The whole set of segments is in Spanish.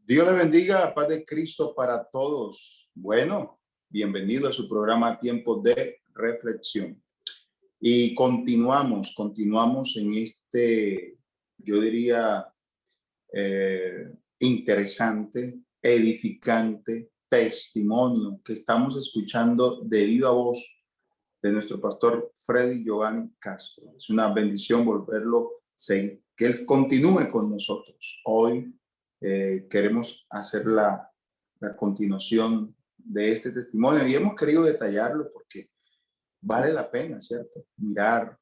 Dios les bendiga, paz de Cristo para todos. Bueno, bienvenido a su programa Tiempos de Reflexión. Y continuamos en este, yo diría, interesante, edificante testimonio que estamos escuchando de viva voz de nuestro pastor Freddy Giovanni Castro. Es una bendición volverlo a seguir, que él continúe con nosotros. Hoy queremos hacer la continuación de este testimonio y hemos querido detallarlo porque vale la pena, ¿cierto? Mirar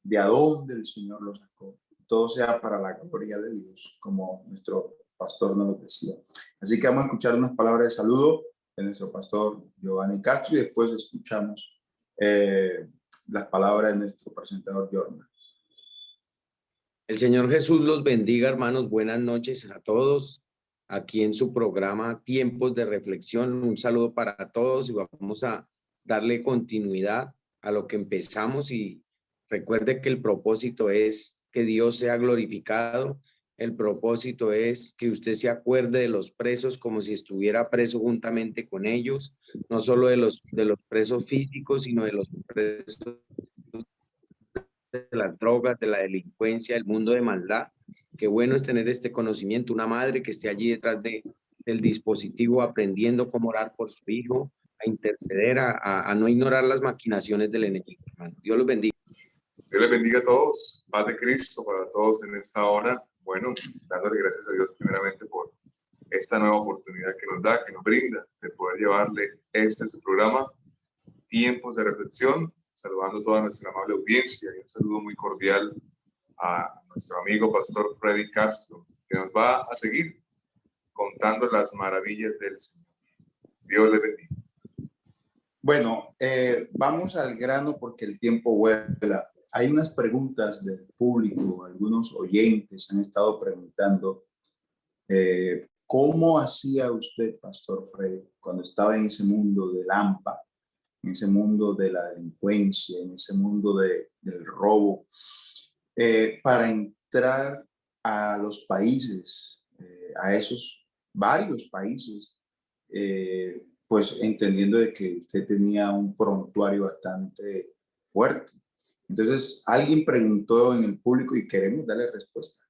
de a dónde el Señor lo sacó. Todo sea para la gloria de Dios, como nuestro pastor nos lo decía. Así que vamos a escuchar unas palabras de saludo de nuestro pastor Giovanni Castro y después escuchamos las palabras de nuestro presentador Jordan. El Señor Jesús los bendiga, hermanos. Buenas noches a todos. Aquí en su programa Tiempos de Reflexión, un saludo para todos y vamos a darle continuidad a lo que empezamos. Y recuerde que el propósito es que Dios sea glorificado. El propósito es que usted se acuerde de los presos como si estuviera preso juntamente con ellos, no solo de los presos físicos, sino de los presos de las drogas, de la delincuencia, del mundo de maldad. Qué bueno es tener este conocimiento, una madre que esté allí detrás del dispositivo aprendiendo cómo orar por su hijo, a interceder, a no ignorar las maquinaciones del enemigo. Hermano. Dios los bendiga. Dios les bendiga a todos, paz de Cristo para todos en esta hora. Bueno, dándole gracias a Dios primeramente por esta nueva oportunidad que nos da, que nos brinda, de poder llevarle su programa, Tiempos de Reflexión, saludando a toda nuestra amable audiencia y un saludo muy cordial a nuestro amigo Pastor Freddy Castro, que nos va a seguir contando las maravillas del Señor. Dios les bendiga. Bueno, vamos al grano porque el tiempo vuela. Hay unas preguntas del público, algunos oyentes han estado preguntando, ¿cómo hacía usted, Pastor Freddy, cuando estaba en ese mundo del AMPA, en ese mundo de la delincuencia, en ese mundo del robo, para entrar a los países, a esos varios países, pues entendiendo de que usted tenía un prontuario bastante fuerte? Entonces, alguien preguntó en el público y queremos darle respuesta.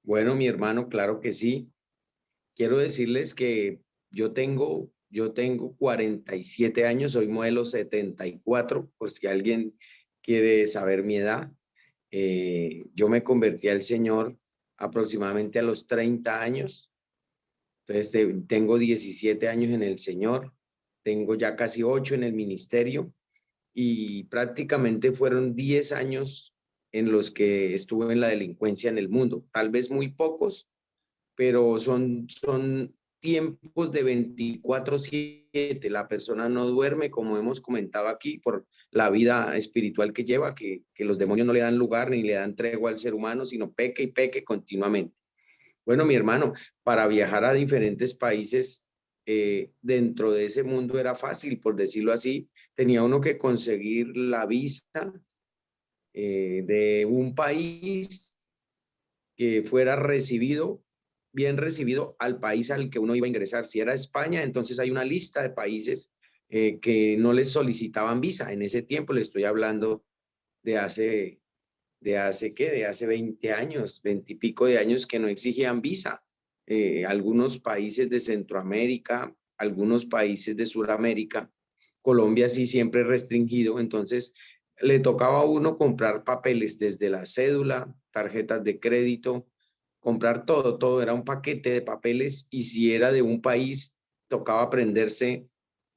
Bueno, mi hermano, claro que sí. Quiero decirles que yo tengo 47 años, soy modelo 74, por si alguien quiere saber mi edad. Yo me convertí al Señor aproximadamente a los 30 años. Entonces tengo 17 años en el Señor, tengo ya casi 8 en el ministerio y prácticamente fueron 10 años en los que estuve en la delincuencia en el mundo. Tal vez muy pocos, pero son tiempos de 24/7. La persona no duerme, como hemos comentado aquí, por la vida espiritual que lleva, que los demonios no le dan lugar ni le dan tregua al ser humano, sino peque y peque continuamente. Bueno, mi hermano, para viajar a diferentes países dentro de ese mundo era fácil, por decirlo así. Tenía uno que conseguir la visa de un país que fuera bien recibido al país al que uno iba a ingresar. Si era España, entonces hay una lista de países que no les solicitaban visa. En ese tiempo le estoy hablando de hace 20 años, 20 y pico de años que no exigían visa. Algunos países de Centroamérica, algunos países de Sudamérica, Colombia sí siempre restringido, entonces le tocaba a uno comprar papeles desde la cédula, tarjetas de crédito, comprar todo era un paquete de papeles y si era de un país, tocaba aprenderse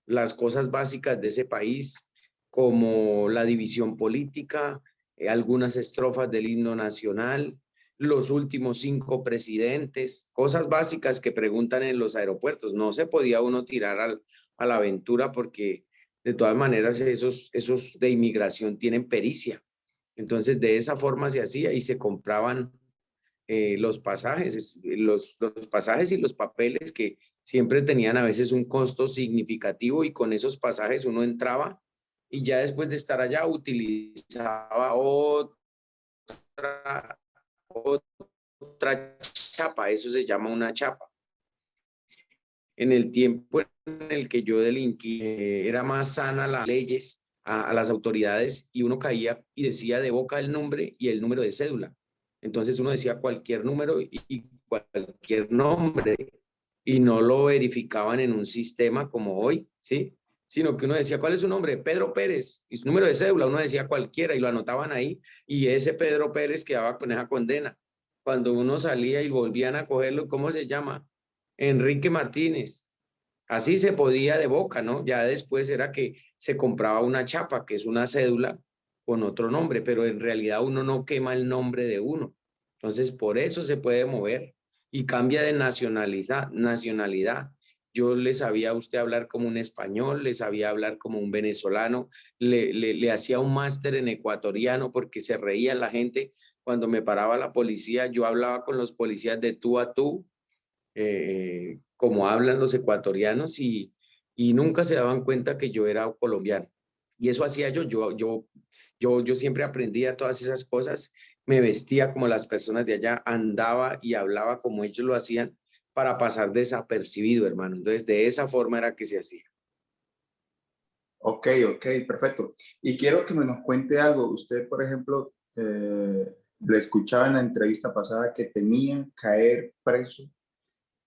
las cosas básicas de ese país, como la división política, algunas estrofas del himno nacional, los últimos 5 presidentes, cosas básicas que preguntan en los aeropuertos. No se podía uno tirar a la aventura porque de todas maneras esos de inmigración tienen pericia. Entonces de esa forma se hacía y se compraban los pasajes y los papeles que siempre tenían a veces un costo significativo y con esos pasajes uno entraba y ya después de estar allá utilizaba otra chapa, eso se llama una chapa. En el tiempo en el que yo delinquí, era más sana las leyes a las autoridades y uno caía y decía de boca el nombre y el número de cédula. Entonces uno decía cualquier número y cualquier nombre y no lo verificaban en un sistema como hoy, ¿sí? Sino que uno decía, ¿cuál es su nombre? Pedro Pérez. Y su número de cédula, uno decía cualquiera y lo anotaban ahí y ese Pedro Pérez quedaba con esa condena. Cuando uno salía y volvían a cogerlo, ¿cómo se llama? Enrique Martínez. Así se podía de boca, ¿no? Ya después era que se compraba una chapa, que es una cédula con otro nombre, pero en realidad uno no quema el nombre de uno. Entonces, por eso se puede mover y cambia de nacionalidad. Yo le sabía a usted hablar como un español, le sabía hablar como un venezolano, le hacía un máster en ecuatoriano porque se reía la gente. Cuando me paraba la policía, yo hablaba con los policías de tú a tú, como hablan los ecuatorianos y nunca se daban cuenta que yo era colombiano. Y eso hacía yo siempre aprendía todas esas cosas, me vestía como las personas de allá, andaba y hablaba como ellos lo hacían para pasar desapercibido, hermano. Entonces, de esa forma era que se hacía. Ok, ok, perfecto. Y quiero que me nos cuente algo. Usted, por ejemplo, le escuchaba en la entrevista pasada que temía caer preso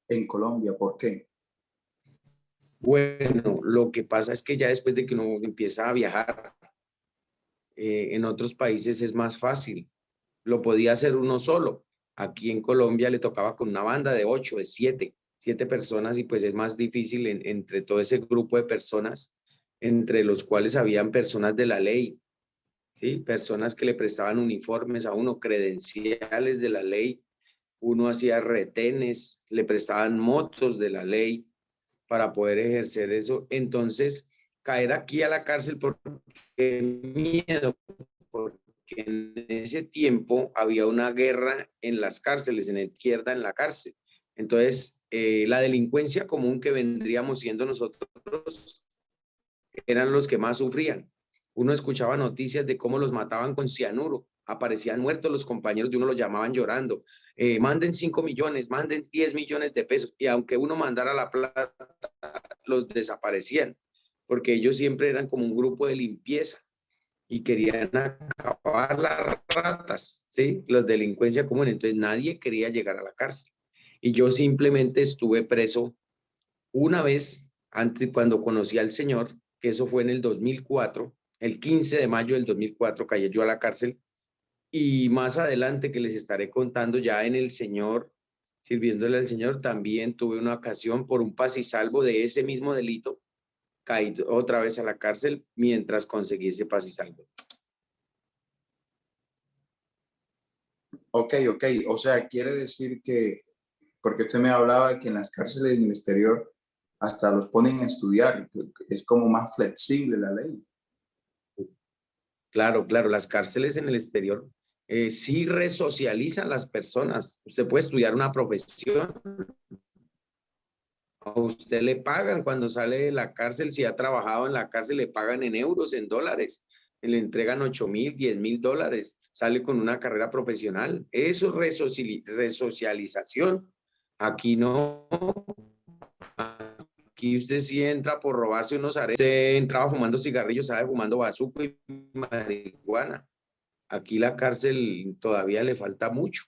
en Colombia. ¿Por qué? Bueno, lo que pasa es que ya después de que uno empieza a viajar en otros países es más fácil. Lo podía hacer uno solo. Aquí en Colombia le tocaba con una banda de 8, de 7 personas y pues es más difícil entre todo ese grupo de personas, entre los cuales habían personas de la ley, ¿sí? Personas que le prestaban uniformes a uno, credenciales de la ley, uno hacía retenes, le prestaban motos de la ley para poder ejercer eso. Entonces, caer aquí a la cárcel porque miedo, porque en ese tiempo había una guerra en las cárceles, en la izquierda en la cárcel. Entonces, la delincuencia común que vendríamos siendo nosotros eran los que más sufrían. Uno escuchaba noticias de cómo los mataban con cianuro, aparecían muertos los compañeros de uno, los llamaban llorando, manden 5 millones, manden 10 millones de pesos, y aunque uno mandara la plata, los desaparecían, porque ellos siempre eran como un grupo de limpieza y querían acabar las ratas, ¿sí? Los delincuencia común, entonces nadie quería llegar a la cárcel. Y yo simplemente estuve preso una vez, antes, cuando conocí al Señor, que eso fue en el 2004, el 15 de mayo del 2004 caí yo a la cárcel, y más adelante que les estaré contando ya en el Señor, sirviéndole al Señor, también tuve una ocasión por un paz y salvo de ese mismo delito, caí otra vez a la cárcel mientras conseguí ese paz y salvo. Ok, ok. O sea, quiere decir que, porque usted me hablaba que en las cárceles en el exterior hasta los ponen a estudiar, que es como más flexible la ley. Claro, claro, las cárceles en el exterior sí resocializan las personas. Usted puede estudiar una profesión, a usted le pagan cuando sale de la cárcel, si ha trabajado en la cárcel, le pagan en euros, en dólares, le entregan 8.000, 10.000 dólares, sale con una carrera profesional. Eso es resocialización. Aquí no. Aquí usted sí entra por robarse unos aretes. Usted entraba fumando cigarrillos, sabe, fumando bazuco y marihuana. Aquí la cárcel todavía le falta mucho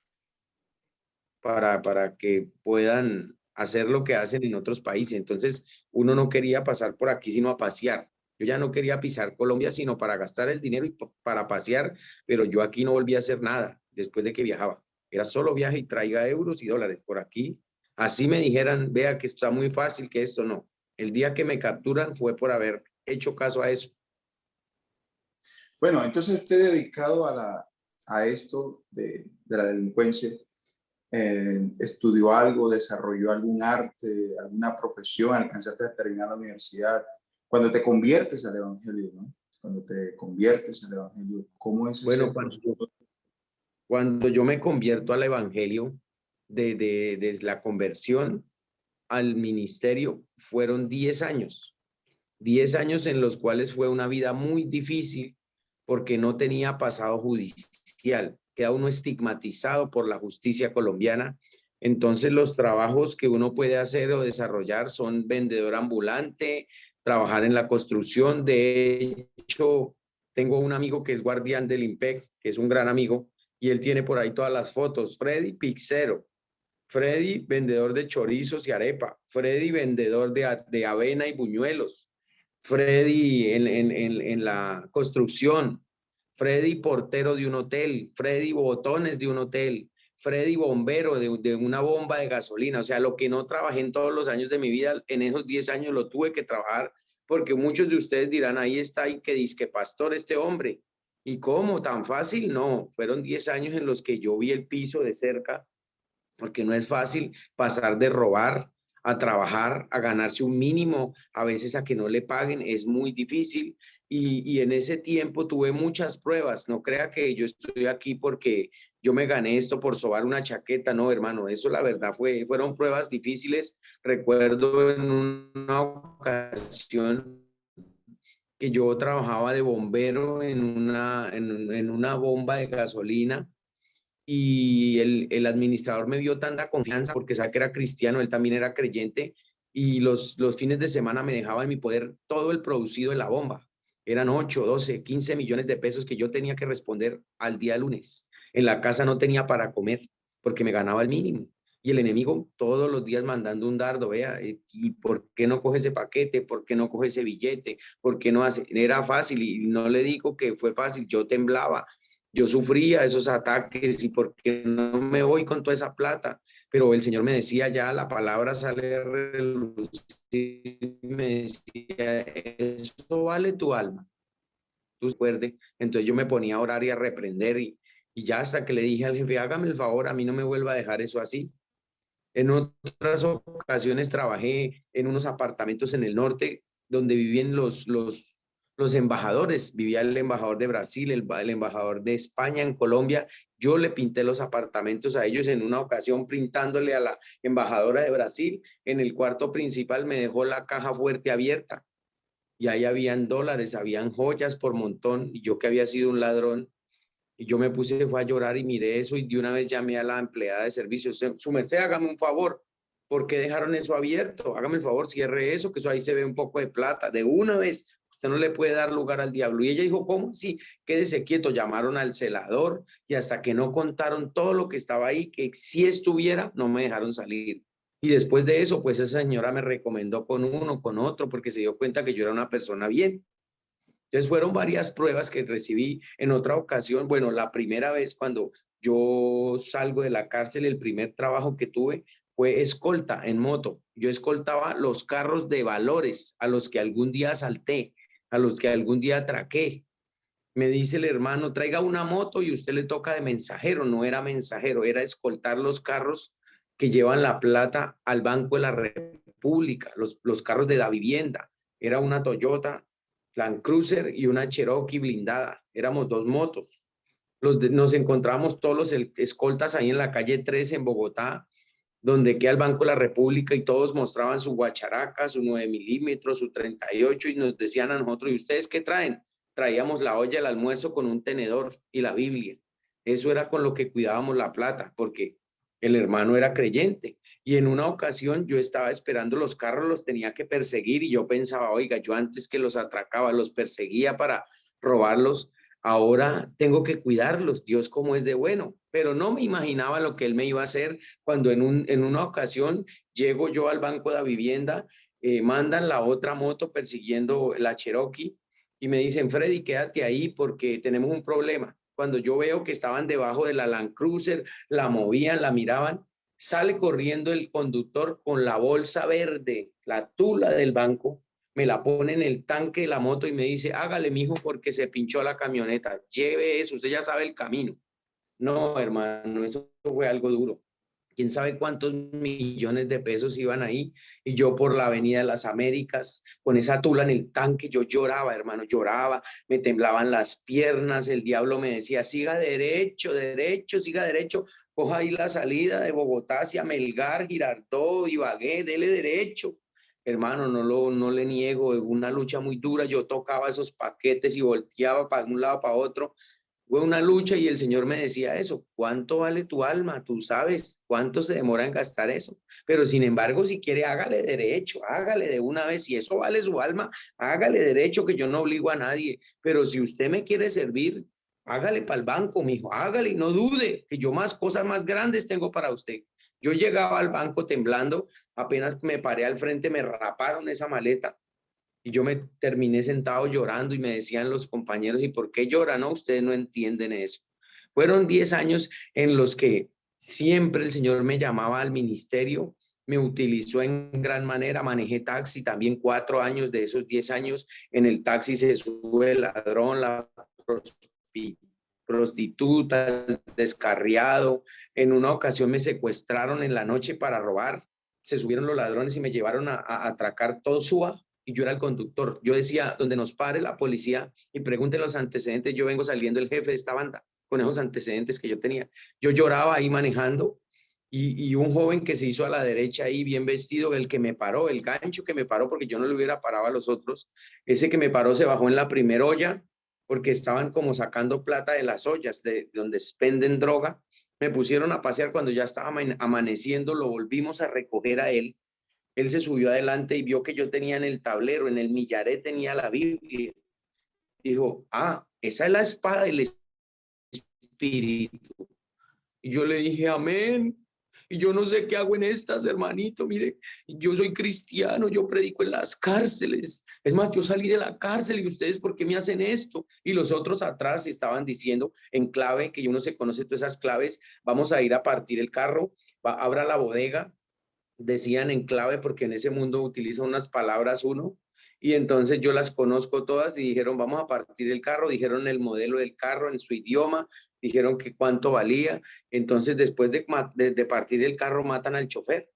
para que puedan hacer lo que hacen en otros países. Entonces, uno no quería pasar por aquí sino a pasear. Yo ya no quería pisar Colombia sino para gastar el dinero y para pasear, pero yo aquí no volví a hacer nada después de que viajaba. Era solo viaje y traiga euros y dólares por aquí. Así me dijeran, vea que está muy fácil, que esto no. El día que me capturan fue por haber hecho caso a eso. Bueno, entonces usted dedicado a esto de la delincuencia, estudió algo, desarrolló algún arte, alguna profesión, alcanzaste a terminar la universidad. Cuando te conviertes al Evangelio, ¿no? Cuando te conviertes al Evangelio, ¿cómo es ese Bueno, proceso? cuando yo me convierto al Evangelio, desde la conversión al ministerio, fueron 10 años. 10 años en los cuales fue una vida muy difícil porque no tenía pasado judicial. Queda uno estigmatizado por la justicia colombiana. Entonces los trabajos que uno puede hacer o desarrollar son vendedor ambulante, trabajar en la construcción. De hecho, tengo un amigo que es guardián del IMPEC, que es un gran amigo, y él tiene por ahí todas las fotos. Freddy Pixero, Freddy vendedor de chorizos y arepa, Freddy vendedor de avena y buñuelos, Freddy en la construcción, Freddy portero de un hotel, Freddy botones de un hotel, Freddy bombero de una bomba de gasolina. O sea, lo que no trabajé en todos los años de mi vida, en esos 10 años lo tuve que trabajar, porque muchos de ustedes dirán, ahí está, y que dizque pastor este hombre. ¿Y cómo? ¿Tan fácil? No, fueron 10 años en los que yo vi el piso de cerca, porque no es fácil pasar de robar a trabajar, a ganarse un mínimo, a veces a que no le paguen, es muy difícil. Y en ese tiempo tuve muchas pruebas. No crea que yo estoy aquí porque yo me gané esto por sobar una chaqueta. No, hermano, eso la verdad fueron pruebas difíciles. Recuerdo en una ocasión que yo trabajaba de bombero en una bomba de gasolina, y el administrador me vio tanta confianza porque sabe que era cristiano, él también era creyente, y los fines de semana me dejaba en mi poder todo el producido de la bomba. Eran 8, 12, 15 millones de pesos que yo tenía que responder al día lunes. En la casa no tenía para comer porque me ganaba el mínimo. Y el enemigo todos los días mandando un dardo, vea, ¿y por qué no coge ese paquete? ¿Por qué no coge ese billete? ¿Por qué no hace? Era fácil, y no le digo que fue fácil, yo temblaba, yo sufría esos ataques, y por qué no me voy con toda esa plata. Pero el Señor me decía, ya la palabra sale a relucir, me decía, eso vale tu alma, tú recuerde. Entonces yo me ponía a orar y a reprender, y ya hasta que le dije al jefe, hágame el favor, a mí no me vuelva a dejar eso así. En otras ocasiones trabajé en unos apartamentos en el norte donde vivían los embajadores. Vivía el embajador de Brasil, el embajador de España en Colombia. Yo le pinté los apartamentos a ellos en una ocasión, pintándole a la embajadora de Brasil. En el cuarto principal me dejó la caja fuerte abierta, y ahí habían dólares, habían joyas por montón, y yo que había sido un ladrón. Y yo me puse, fue a llorar, y miré eso, y de una vez llamé a la empleada de servicios. Su merced, hágame un favor, ¿por qué dejaron eso abierto? Hágame el favor, cierre eso, que eso ahí se ve un poco de plata. De una vez, usted no le puede dar lugar al diablo. Y ella dijo, ¿cómo? Sí, quédese quieto. Llamaron al celador, y hasta que no contaron todo lo que estaba ahí, que si estuviera, no me dejaron salir. Y después de eso, pues esa señora me recomendó con uno, con otro, porque se dio cuenta que yo era una persona bien. Entonces fueron varias pruebas que recibí. En otra ocasión, bueno, la primera vez cuando yo salgo de la cárcel, el primer trabajo que tuve fue escolta en moto. Yo escoltaba los carros de valores a los que algún día asalté, a los que algún día atraqué. Me dice el hermano, traiga una moto y usted le toca de mensajero. No era mensajero, era escoltar los carros que llevan la plata al Banco de la República, los carros de la vivienda. Era una Toyota Land Cruiser y una Cherokee blindada. Éramos dos motos. Nos encontramos todos los escoltas ahí en la calle 13 en Bogotá, donde queda el Banco de la República, y todos mostraban su guacharaca, su 9 milímetros, su 38, y nos decían a nosotros, ¿y ustedes qué traen? Traíamos la olla del almuerzo con un tenedor y la Biblia. Eso era con lo que cuidábamos la plata, porque el hermano era creyente. Y en una ocasión yo estaba esperando los carros, los tenía que perseguir, y yo pensaba, oiga, yo antes que los atracaba, los perseguía para robarlos, ahora tengo que cuidarlos. Dios cómo es de bueno. Pero no me imaginaba lo que él me iba a hacer cuando en una ocasión llego yo al Banco de la Vivienda, mandan la otra moto persiguiendo la Cherokee, y me dicen, Freddy, quédate ahí porque tenemos un problema. Cuando yo veo que estaban debajo de la Land Cruiser, la movían, la miraban, sale corriendo el conductor con la bolsa verde, la tula del banco, me la pone en el tanque de la moto y me dice, hágale, mijo, porque se pinchó la camioneta, lleve eso, usted ya sabe el camino. No, hermano, eso fue algo duro. Quién sabe cuántos millones de pesos iban ahí, y yo por la Avenida de las Américas con esa tula en el tanque, yo lloraba, hermano, lloraba, me temblaban las piernas. El diablo me decía, siga derecho, derecho, siga derecho, coja ahí la salida de Bogotá hacia Melgar, Girardot, Ibagué, dele derecho. Hermano, no le niego, una lucha muy dura. Yo tocaba esos paquetes y volteaba para un lado, para otro, Fue una lucha y el Señor me decía eso, ¿cuánto vale tu alma? Tú sabes cuánto se demora en gastar eso. Pero sin embargo, si quiere, hágale derecho, hágale de una vez. Si eso vale su alma, hágale derecho, que yo no obligo a nadie. Pero si usted me quiere servir, hágale para el banco, mijo, hágale y no dude, que yo más cosas más grandes tengo para usted. Yo llegaba al banco temblando, apenas me paré al frente, me raparon esa maleta. Y yo me terminé sentado llorando y me decían los compañeros, ¿y por qué lloran? No, ustedes no entienden eso. Fueron 10 años en los que siempre el Señor me llamaba al ministerio, me utilizó en gran manera, manejé taxi también 4 años de esos 10 años. En el taxi se sube el ladrón, la prostituta, el descarriado. En una ocasión me secuestraron en la noche para robar. Se subieron los ladrones y me llevaron a atracar todo Suba y yo era el conductor. Yo decía, donde nos pare la policía y pregunten los antecedentes, yo vengo saliendo el jefe de esta banda con esos antecedentes que yo tenía. Yo lloraba ahí manejando y un joven que se hizo a la derecha ahí bien vestido, el que me paró, el gancho que me paró porque yo no le hubiera parado a los otros, ese que me paró se bajó en la primera olla porque estaban como sacando plata de las ollas de donde expenden droga. Me pusieron a pasear cuando ya estaba amaneciendo, lo volvimos a recoger a él. Él se subió adelante y vio que yo tenía en el tablero, en el millaré tenía la Biblia. Dijo, ah, esa es la espada del Espíritu. Y yo le dije, amén. Y yo no sé qué hago en estas, hermanito. Mire, yo soy cristiano, yo predico en las cárceles. Es más, yo salí de la cárcel y ustedes, ¿por qué me hacen esto? Y los otros atrás estaban diciendo en clave, que uno se conoce todas esas claves, vamos a ir a partir el carro, abra la bodega. Decían en clave porque en ese mundo utiliza unas palabras uno y entonces yo las conozco todas y dijeron vamos a partir el carro, dijeron el modelo del carro en su idioma, dijeron que cuánto valía, entonces después de partir el carro matan al chofer.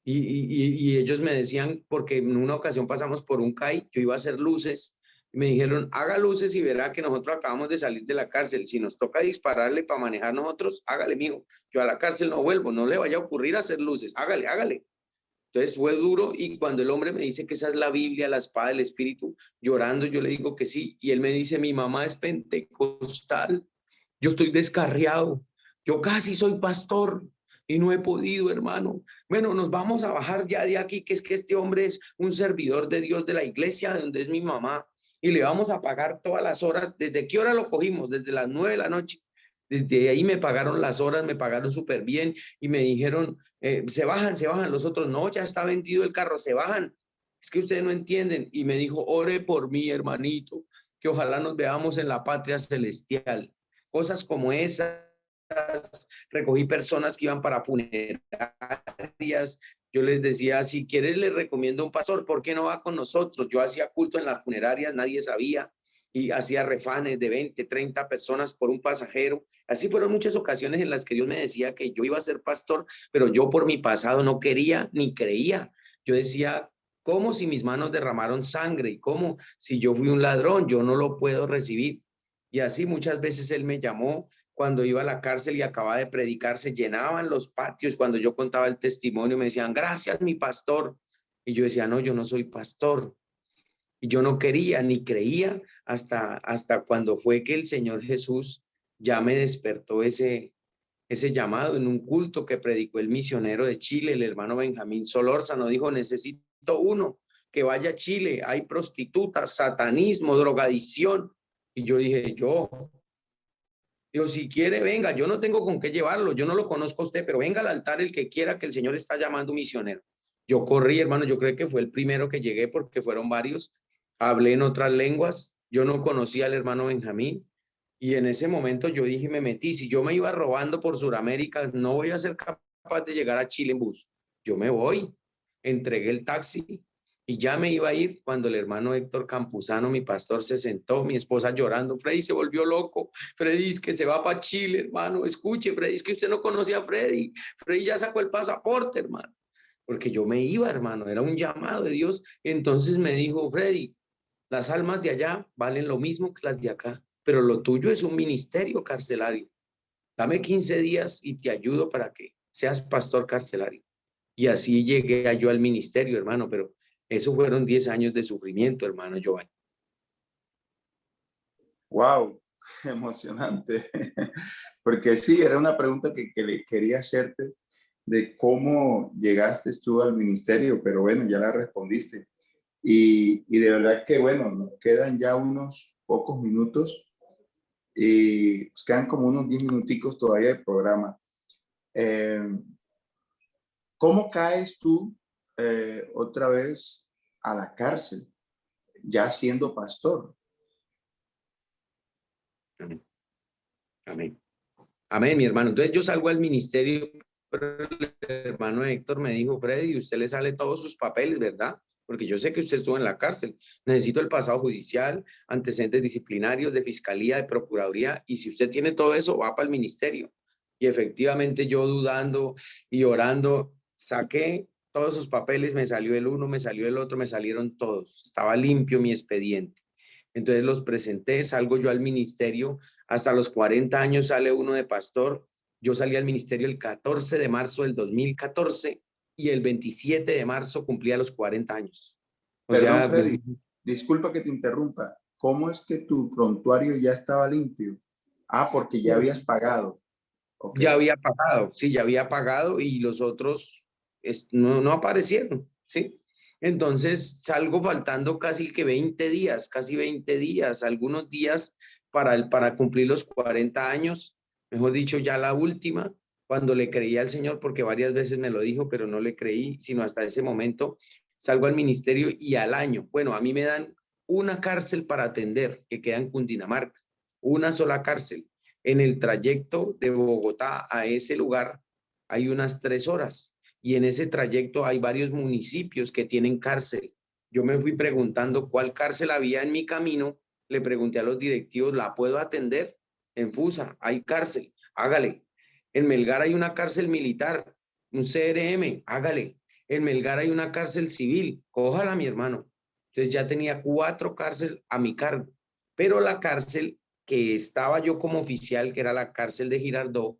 Y ellos me decían, porque en una ocasión pasamos por un CAI, yo iba a hacer luces, y me dijeron, haga luces y verá que nosotros acabamos de salir de la cárcel. Si nos toca dispararle para manejar nosotros, hágale, mijo. Yo a la cárcel no vuelvo, no le vaya a ocurrir hacer luces, hágale, hágale. Entonces fue duro y cuando el hombre me dice que esa es la Biblia, la espada del Espíritu, llorando yo le digo que sí. Y él me dice, mi mamá es pentecostal, yo estoy descarriado, yo casi soy pastor y no he podido, hermano. Bueno, nos vamos a bajar ya de aquí, que es que este hombre es un servidor de Dios de la iglesia donde es mi mamá y le vamos a pagar todas las horas. ¿Desde qué hora lo cogimos? Desde las 9 de la noche. Desde ahí me pagaron las horas, me pagaron súper bien y me dijeron, se bajan, los otros, no, ya está vendido el carro, se bajan. Es que ustedes no entienden. Y me dijo, ore por mí, hermanito, que ojalá nos veamos en la patria celestial. Cosas como esas, recogí personas que iban para funerarias, yo les decía, si quieres les recomiendo un pastor, ¿por qué no va con nosotros? Yo hacía culto en las funerarias, nadie sabía, y hacía refanes de 20, 30 personas por un pasajero. Así fueron muchas ocasiones en las que Dios me decía que yo iba a ser pastor, pero yo por mi pasado no quería ni creía. Yo decía, ¿cómo si mis manos derramaron sangre? ¿Y cómo si yo fui un ladrón? Yo no lo puedo recibir. Y así muchas veces él me llamó cuando iba a la cárcel y acababa de predicar, se llenaban los patios. Cuando yo contaba el testimonio, me decían, gracias, mi pastor. Y yo decía, no, yo no soy pastor. Y yo no quería ni creía hasta cuando fue que el Señor Jesús ya me despertó ese llamado en un culto que predicó el misionero de Chile, el hermano Benjamín Solórzano. Dijo, necesito uno que vaya a Chile, hay prostitutas, satanismo, drogadicción. Y yo dije, digo, si quiere, venga, yo no tengo con qué llevarlo, yo no lo conozco a usted, pero venga al altar el que quiera, que el Señor está llamando misionero. Yo corrí, hermano, yo creo que fue el primero que llegué porque fueron varios. Hablé en otras lenguas, yo no conocía al hermano Benjamín y en ese momento yo dije, me metí, si yo me iba robando por Sudamérica, no voy a ser capaz de llegar a Chile en bus. Yo me voy, entregué el taxi y ya me iba a ir cuando el hermano Héctor Campuzano, mi pastor, se sentó, mi esposa llorando, Freddy se volvió loco, Freddy es que se va para Chile, hermano, escuche, Freddy, es que usted no conocía a Freddy, Freddy ya sacó el pasaporte, hermano, porque yo me iba, hermano, era un llamado de Dios. Entonces me dijo, Freddy, las almas de allá valen lo mismo que las de acá, pero lo tuyo es un ministerio carcelario. Dame 15 días y te ayudo para que seas pastor carcelario. Y así llegué yo al ministerio, hermano, pero eso fueron 10 años de sufrimiento, hermano Giovanni. Wow, emocionante, porque sí, era una pregunta que le quería hacerte de cómo llegaste tú al ministerio, pero bueno, ya la respondiste. Y de verdad que bueno, nos quedan ya unos pocos minutos y nos quedan como unos 10 minuticos todavía de programa. Eh, ¿Cómo caes tú otra vez a la cárcel, ya siendo pastor? Amén. Amén. Amén, mi hermano. Entonces yo salgo al ministerio, pero el hermano Héctor me dijo, Freddy, usted le sale todos sus papeles, ¿verdad? Porque yo sé que usted estuvo en la cárcel. Necesito el pasado judicial, antecedentes disciplinarios, de fiscalía, de procuraduría, y si usted tiene todo eso, va para el ministerio. Y efectivamente yo dudando y orando, saqué todos sus papeles, me salió el uno, me salió el otro, me salieron todos. Estaba limpio mi expediente. Entonces los presenté, salgo yo al ministerio, hasta los 40 años sale uno de pastor. Yo salí al ministerio el 14 de marzo del 2014 y el 27 de marzo cumplía los 40 años. O Perdón, sea, Freddy, disculpa que te interrumpa. ¿Cómo es que tu prontuario ya estaba limpio? Ah, porque ya habías pagado. Ok. ya había pagado, sí, ya había pagado y los otros no aparecieron, ¿sí? Entonces salgo faltando casi que 20 días, casi 20 días, algunos días para cumplir los 40 años, mejor dicho, ya la última, cuando le creí al Señor, porque varias veces me lo dijo, pero no le creí, sino hasta ese momento, salgo al ministerio y al año, bueno, a mí me dan una cárcel para atender, que queda en Cundinamarca, una sola cárcel. En el trayecto de Bogotá a ese lugar hay unas 3 horas y en ese trayecto hay varios municipios que tienen cárcel. Yo me fui preguntando cuál cárcel había en mi camino, le pregunté a los directivos, ¿la puedo atender? En Fusa hay cárcel, hágale. En Melgar hay una cárcel militar, un CRM, hágale. En Melgar hay una cárcel civil, cójala mi hermano. Entonces ya tenía 4 cárceles a mi cargo, pero la cárcel que estaba yo como oficial, que era la cárcel de Girardot,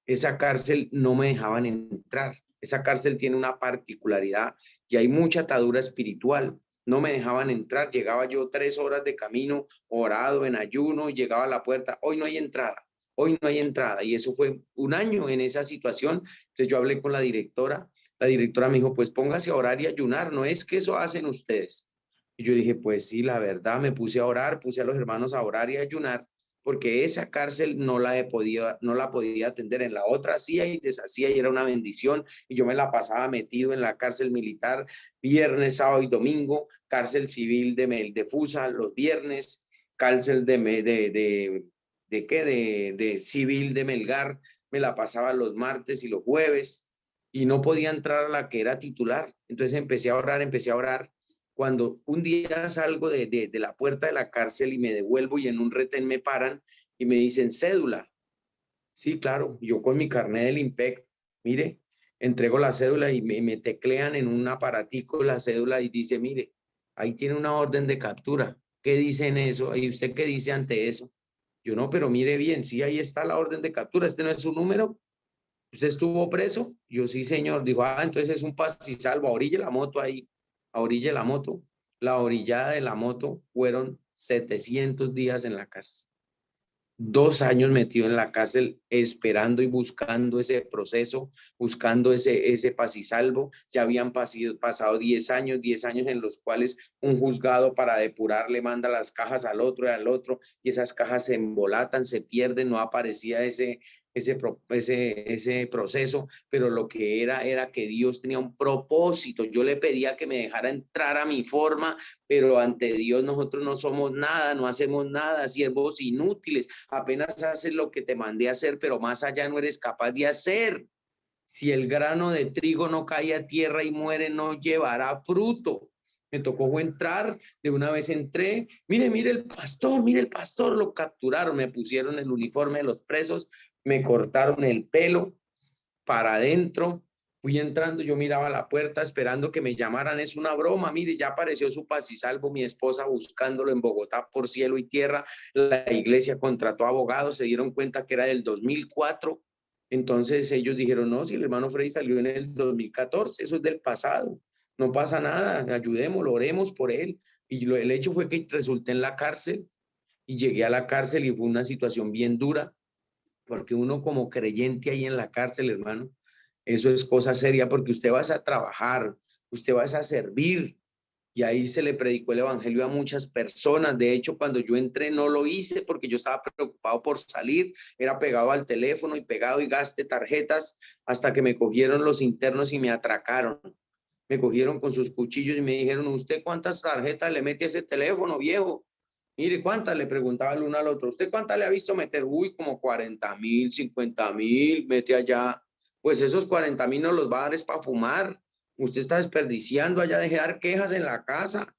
esa cárcel no me dejaban entrar. Esa cárcel tiene una particularidad y hay mucha atadura espiritual. No me dejaban entrar. Llegaba yo 3 horas de camino, orado, en ayuno, y llegaba a la puerta. Hoy no hay entrada. Hoy no hay entrada. Y eso fue un año en esa situación. Entonces yo hablé con la directora. La directora me dijo, pues póngase a orar y ayunar. No es que eso hacen ustedes. Y yo dije, pues sí, la verdad, me puse a orar, puse a los hermanos a orar y a ayunar, porque esa cárcel no la podía atender. En la otra hacía y deshacía y era una bendición, y yo me la pasaba metido en la cárcel militar, viernes, sábado y domingo, cárcel civil de Fusa los viernes, cárcel de civil de Melgar, me la pasaba los martes y los jueves, y no podía entrar a la que era titular. Entonces empecé a orar, cuando un día salgo de la puerta de la cárcel y me devuelvo y en un retén me paran y me dicen cédula. Sí, claro, yo con mi carnet del IMPEC, mire, entrego la cédula y me teclean en un aparatico la cédula y dice, mire, ahí tiene una orden de captura. ¿Qué dice en eso? ¿Y usted qué dice ante eso? Yo no, pero mire bien, sí, ahí está la orden de captura, este no es su número. ¿Usted estuvo preso? Yo sí, señor. Dijo, entonces es un salvo, orille la moto ahí, orille la moto. La orillada de la moto fueron 700 días en la cárcel. 2 años metido en la cárcel esperando y buscando ese proceso, buscando ese paz y salvo. Ya habían pasado 10 años, 10 años en los cuales un juzgado para depurar le manda las cajas al otro y al otro, y esas cajas se embolatan, se pierden, no aparecía ese proceso, pero lo que era que Dios tenía un propósito. Yo le pedía que me dejara entrar a mi forma, pero ante Dios nosotros no somos nada, no hacemos nada, siervos inútiles, apenas haces lo que te mandé a hacer, pero más allá no eres capaz de hacer. Si el grano de trigo no cae a tierra y muere, no llevará fruto. Me tocó entrar, de una vez entré, mire el pastor, lo capturaron, me pusieron el uniforme de los presos, me cortaron el pelo para adentro, fui entrando, yo miraba la puerta esperando que me llamaran, es una broma, mire, ya apareció su paz y salvo, mi esposa buscándolo en Bogotá por cielo y tierra, la iglesia contrató abogados, se dieron cuenta que era del 2004, entonces ellos dijeron, no, si el hermano Freddy salió en el 2014, eso es del pasado, no pasa nada, ayudémoslo, oremos por él, y el hecho fue que resulté en la cárcel. y llegué a la cárcel y fue una situación bien dura, porque uno como creyente ahí en la cárcel, hermano, eso es cosa seria, porque usted va a trabajar, usted va a servir, y ahí se le predicó el evangelio a muchas personas. De hecho, cuando yo entré no lo hice porque yo estaba preocupado por salir, era pegado al teléfono y pegado y gasté tarjetas hasta que me cogieron los internos y me atracaron. Me cogieron con sus cuchillos y me dijeron, ¿usted cuántas tarjetas le mete a ese teléfono, viejo? Mire, ¿cuántas? Le preguntaba el uno al otro. ¿Usted cuántas le ha visto meter? Uy, como 40.000, 50.000, mete allá. Pues esos 40.000 no los va a dar es para fumar. Usted está desperdiciando allá, de dar quejas en la casa.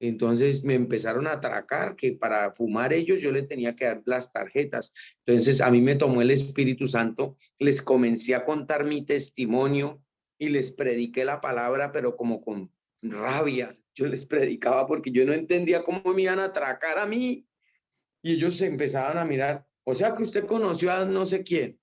Entonces me empezaron a atracar que para fumar ellos yo le tenía que dar las tarjetas. Entonces a mí me tomó el Espíritu Santo, les comencé a contar mi testimonio y les prediqué la palabra, pero como con rabia. Yo les predicaba porque yo no entendía cómo me iban a atracar a mí. Y ellos se empezaban a mirar. O sea que usted conoció a no sé quién.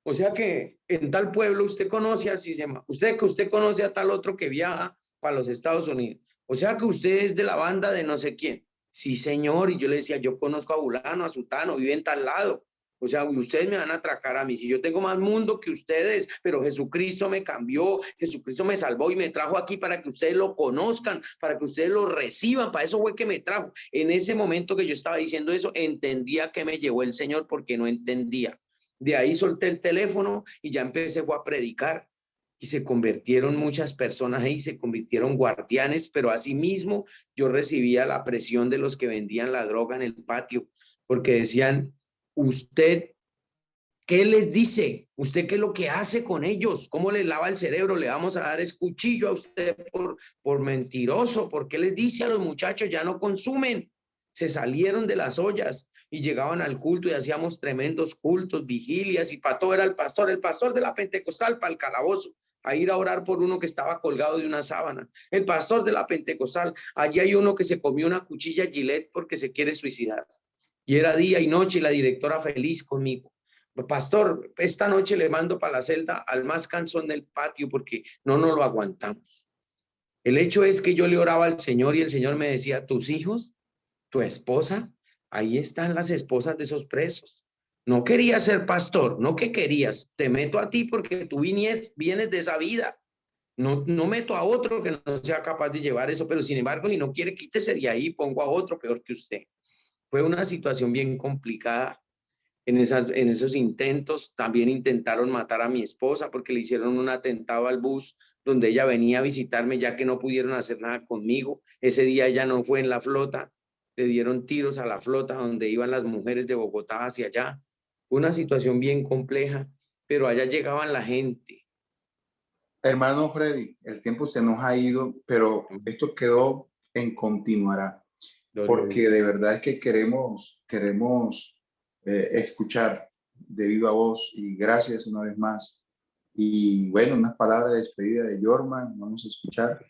O sea que en tal pueblo usted conoce al sistema, usted conoce a tal otro que viaja para los Estados Unidos. O sea que usted es de la banda de no sé quién. Sí, señor. Y yo le decía, yo conozco a Bulano, a Sutano, vive en tal lado. O sea, ustedes me van a atracar a mí. Si yo tengo más mundo que ustedes, pero Jesucristo me cambió, Jesucristo me salvó y me trajo aquí para que ustedes lo conozcan, para que ustedes lo reciban. Para eso fue que me trajo. En ese momento que yo estaba diciendo eso, entendía que me llevó el Señor porque no entendía. De ahí solté el teléfono y ya empecé a predicar y se convirtieron muchas personas ahí, se convirtieron guardianes, pero asimismo yo recibía la presión de los que vendían la droga en el patio, porque decían, ¿usted qué les dice? ¿Usted qué es lo que hace con ellos? ¿Cómo les lava el cerebro? Le vamos a dar cuchillo a usted por mentiroso. ¿Por qué les dice a los muchachos ya no consumen? Se salieron de las ollas y llegaban al culto y hacíamos tremendos cultos, vigilias, y para todo era el pastor de la Pentecostal para el calabozo, a ir a orar por uno que estaba colgado de una sábana. El pastor de la Pentecostal, allí hay uno que se comió una cuchilla Gillette porque se quiere suicidar. Y era día y noche y la directora feliz conmigo. Pastor, esta noche le mando para la celda al más cansón del patio porque no nos lo aguantamos. El hecho es que yo le oraba al Señor y el Señor me decía, tus hijos, tu esposa, ahí están las esposas de esos presos. No querías ser pastor, no que querías, te meto a ti porque tú vienes de esa vida. No meto a otro que no sea capaz de llevar eso, pero sin embargo, si no quiere, quítese de ahí, pongo a otro peor que usted. Fue una situación bien complicada. En esos intentos también intentaron matar a mi esposa porque le hicieron un atentado al bus donde ella venía a visitarme, ya que no pudieron hacer nada conmigo. Ese día ella no fue en la flota, le dieron tiros a la flota donde iban las mujeres de Bogotá hacia allá. Fue una situación bien compleja, pero allá llegaban la gente. Hermano Freddy, el tiempo se nos ha ido, pero esto quedó en continuará, porque de verdad es que queremos escuchar de viva voz, y gracias una vez más. Y bueno, unas palabras de despedida de Jorman, vamos a escuchar,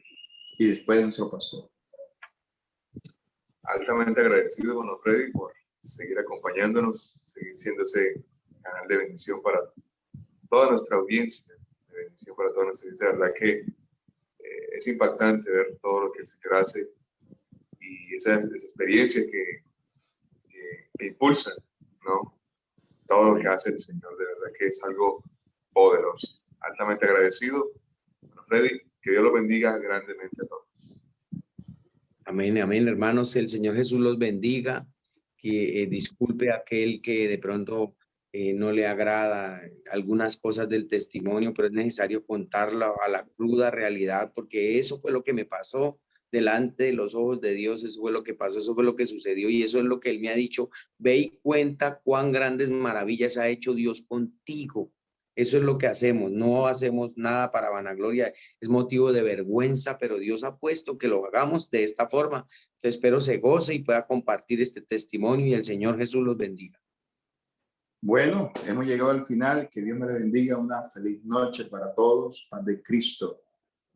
y después de nuestro pastor. Altamente agradecido con Freddy por seguir acompañándonos, seguir siendo ese canal de bendición para toda nuestra audiencia, de bendición para toda nuestra audiencia. La verdad que es impactante ver todo lo que el Señor hace y esas experiencias que impulsan, ¿no? Todo lo que hace el Señor, de verdad que es algo poderoso. Altamente agradecido. Bueno, Freddy, que Dios lo bendiga grandemente a todos. Amén, amén, hermanos. El Señor Jesús los bendiga. Que disculpe a aquel que de pronto no le agrada algunas cosas del testimonio, pero es necesario contarlo a la cruda realidad, porque eso fue lo que me pasó delante de los ojos de Dios. Eso fue lo que pasó, eso fue lo que sucedió, y eso es lo que Él me ha dicho. Ve y cuenta cuán grandes maravillas ha hecho Dios contigo. Eso es lo que hacemos, no hacemos nada para vanagloria, es motivo de vergüenza, pero Dios ha puesto que lo hagamos de esta forma. Entonces, espero se goce y pueda compartir este testimonio, y el Señor Jesús los bendiga. Bueno, hemos llegado al final. Que Dios me le bendiga. Una feliz noche para todos, paz de Cristo,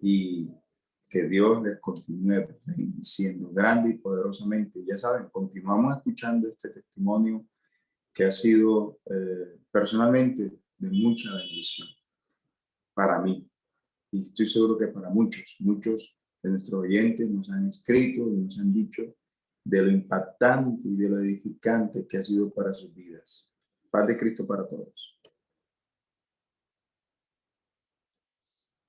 y que Dios les continúe bendiciendo grande y poderosamente. Ya saben, continuamos escuchando este testimonio que ha sido personalmente de mucha bendición para mí, y estoy seguro que para muchos de nuestros oyentes nos han escrito y nos han dicho de lo impactante y de lo edificante que ha sido para sus vidas. Paz de Cristo para todos.